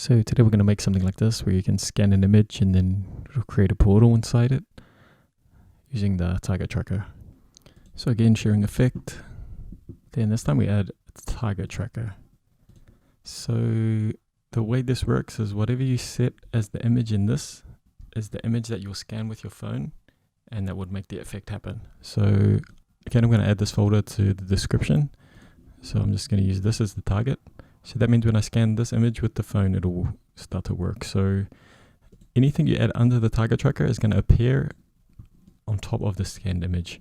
So today we're going to make something like this where you can scan an image and then it'll create a portal inside it using the target tracker. So again, sharing effect. Then this time we add a target tracker. So the way this works is whatever you set as the image in this is the image that you'll scan with your phone, and that would make the effect happen. So again, I'm going to add this folder to the description. So I'm just going to use this as the target. So that means when I scan this image with the phone, it'll start to work. So anything you add under the target tracker is going to appear on top of the scanned image.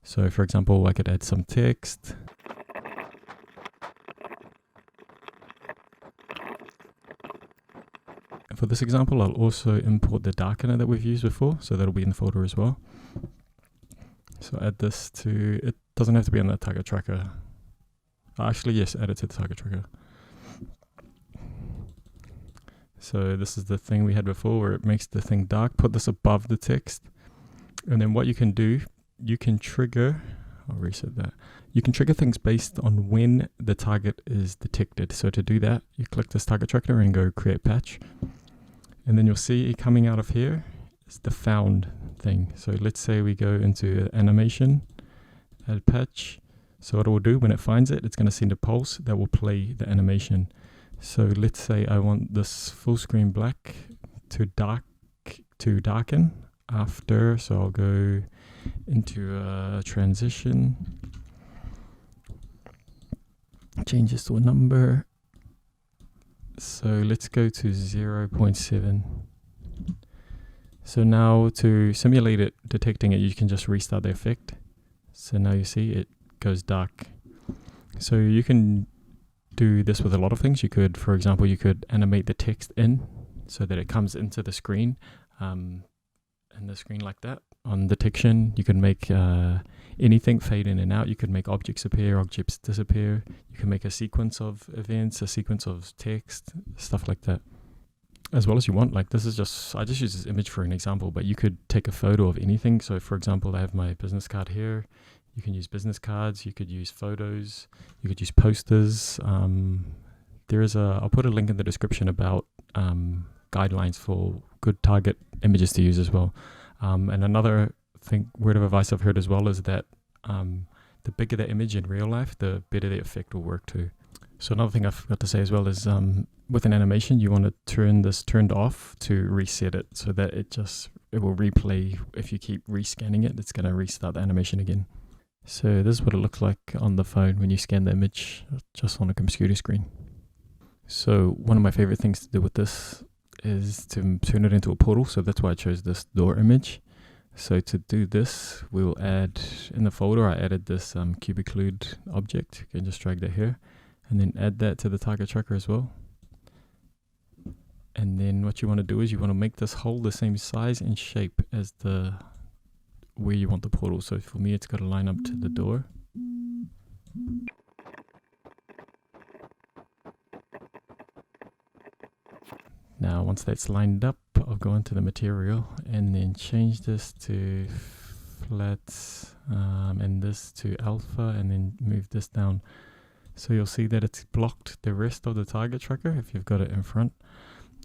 So for example, I could add some text. And for this example, I'll also import the darkener that we've used before. So that'll be in the folder as well. So add this to, it doesn't have to be on the target tracker. Actually, yes, add it to the target tracker. So this is the thing we had before where it makes the thing dark. Put this above the text. And then what you can do, you can trigger, I'll reset that. You can trigger things based on when the target is detected. So to do that, you click this target tracker and go create patch. And then you'll see coming out of here is the found thing. So let's say we go into animation, add patch. So what it will do when it finds it, it's going to send a pulse that will play the animation. So let's say I want this full screen black to darken after. So I'll go into a transition, change this to a number. So let's go to 0.7. So now to simulate it, detecting it, you can just restart the effect. So now you see it goes dark. So you can do this with a lot of things. You could, for example, you could animate the text in so that it comes into the screen, in the screen like that. On detection, you can make anything fade in and out. You could make objects appear, objects disappear. You can make a sequence of events, a sequence of text, stuff like that. As well as you want. Like this is just, I just use this image for an example, but you could take a photo of anything. So for example, I have my business card here. You can use business cards, you could use photos, you could use posters. I'll put a link in the description about guidelines for good target images to use as well. And another word of advice I've heard as well is that the bigger the image in real life, the better the effect will work too. So another thing I forgot to say as well is with an animation, you want to turn this turned off to reset it so that it will replay. If you keep rescanning it, it's going to restart the animation again. So this is what it looks like on the phone when you scan the image just on a computer screen. So one of my favorite things to do with this is to turn it into a portal. So that's why I chose this door image. So to do this, we will add in the folder, I added this cubiclude object. You can just drag that here and then add that to the target tracker as well. And then what you want to do is you want to make this hole the same size and shape as where you want the portal. So for me, it's got to line up to the door. Now, once that's lined up, I'll go into the material and then change this to flat and this to alpha, and then move this down. So you'll see that it's blocked the rest of the target tracker if you've got it in front.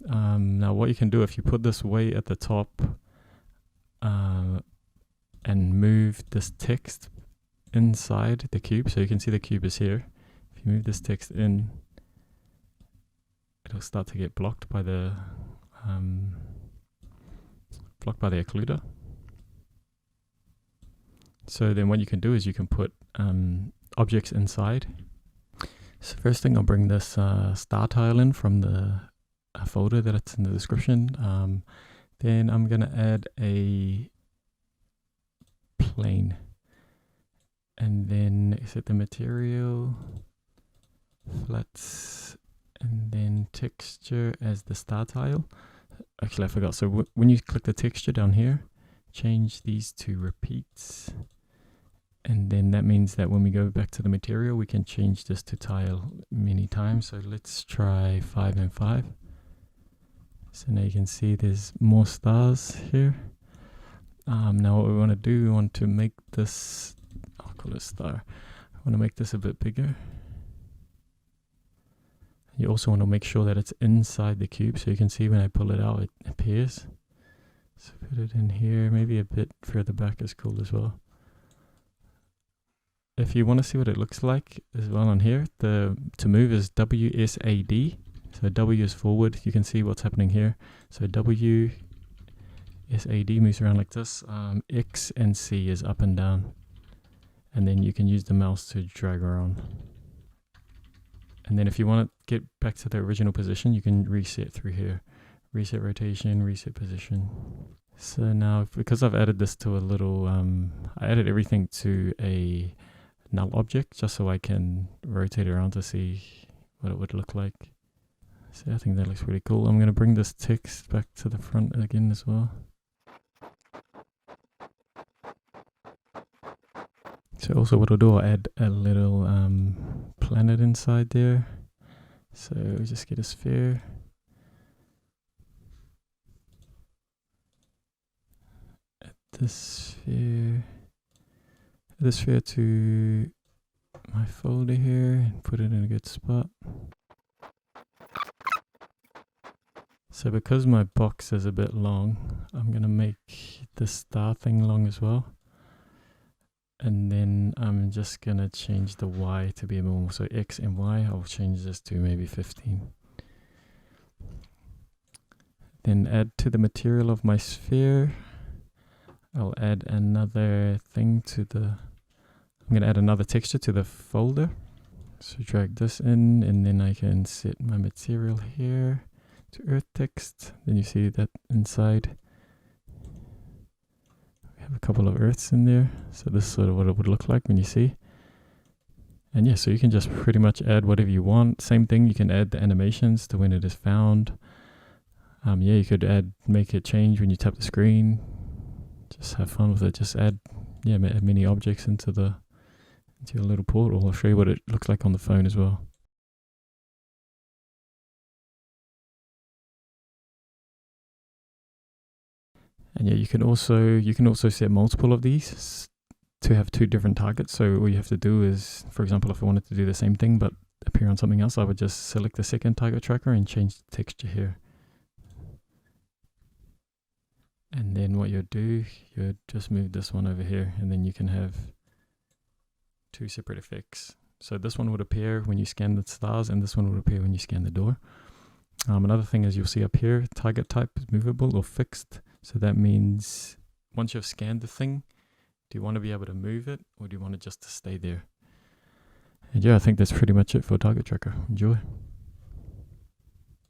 Now what you can do if you put this way at the top and move this text inside the cube, so you can see the cube is here. If you move this text in, it'll start to get blocked by the occluder. So then what you can do is you can put objects inside. So first thing, I'll bring this star tile in from the folder that's in the description. Then I'm going to add a plane and then set the material, flats, and then texture as the star tile. Actually, I forgot. So when you click the texture down here, change these to repeats. And then that means that when we go back to the material, we can change this to tile many times. So let's try 5 and 5. So now you can see there's more stars here. Now what we want to do, we want to make this, I'll call it star. I want to make this a bit bigger. You also want to make sure that it's inside the cube, so you can see when I pull it out, it appears. So put it in here, maybe a bit further back is cool as well. If you want to see what it looks like as well on here, to move is WSAD. So W is forward, you can see what's happening here. So WSAD moves around like this. X and C is up and down. And then you can use the mouse to drag around. And then if you want to get back to the original position, you can reset through here. Reset rotation, reset position. So now, because I've added this to a little, I added everything to a null object just so I can rotate around to see what it would look like. So I think that looks really cool. I'm going to bring this text back to the front again as well. So also what I'll do, I'll add a little planet inside there. So just get a sphere. Add this sphere to my folder here and put it in a good spot. So because my box is a bit long, I'm going to make the star thing long as well. And then I'm just going to change the Y to be more. So X and Y, I'll change this to maybe 15. Then add to the material of my sphere. I'll add another thing to I'm going to add another texture to the folder. So drag this in, and then I can set my material here to earth text. Then you see that inside we have a couple of earths in there. So this is sort of what it would look like when you see. And yeah, so you can just pretty much add whatever you want. Same thing, you can add the animations to when it is found. Yeah, you could make it change when you tap the screen. Just have fun with it. Just add many objects into your little portal. I'll show you what it looks like on the phone as well. And yeah, you can also set multiple of these to have two different targets. So all you have to do is, for example, if I wanted to do the same thing but appear on something else, I would just select the second target tracker and change the texture here. And then what you'd do, you'd just move this one over here, and then you can have two separate effects. So this one would appear when you scan the stars, and this one would appear when you scan the door. Another thing is you'll see up here, target type is movable or fixed. So that means once you've scanned the thing, do you want to be able to move it, or do you want it just to stay there? And yeah, I think that's pretty much it for target tracker. Enjoy.